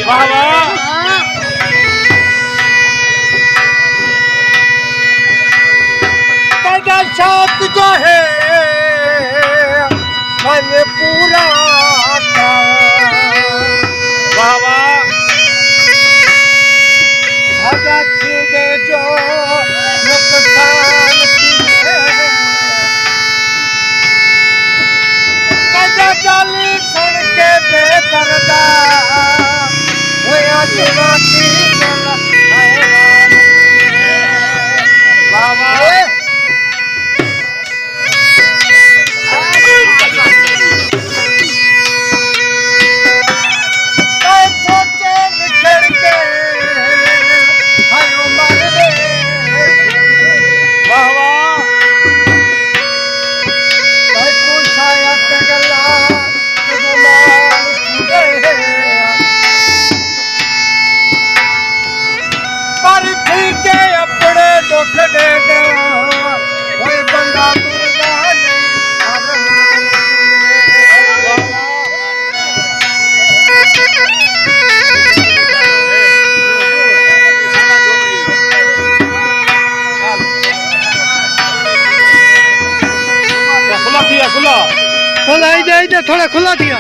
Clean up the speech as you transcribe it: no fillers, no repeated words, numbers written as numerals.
वाह वाह तेरा शौक जो है मैंने पूरा वाह वाह सदा छीने जो नुकसान कदा गाली सुन के बेदर्दा होया चुनाती हैरान वाह वाह सोचे निखर के हयो मर दे वाह वाह पूछाया ते गला गुमान पर ठीक है अपने दुख दे दे कोई बंदा मुर्दा नहीं अरमान खुला थी खुला खुला ही थोड़ा खुला दिया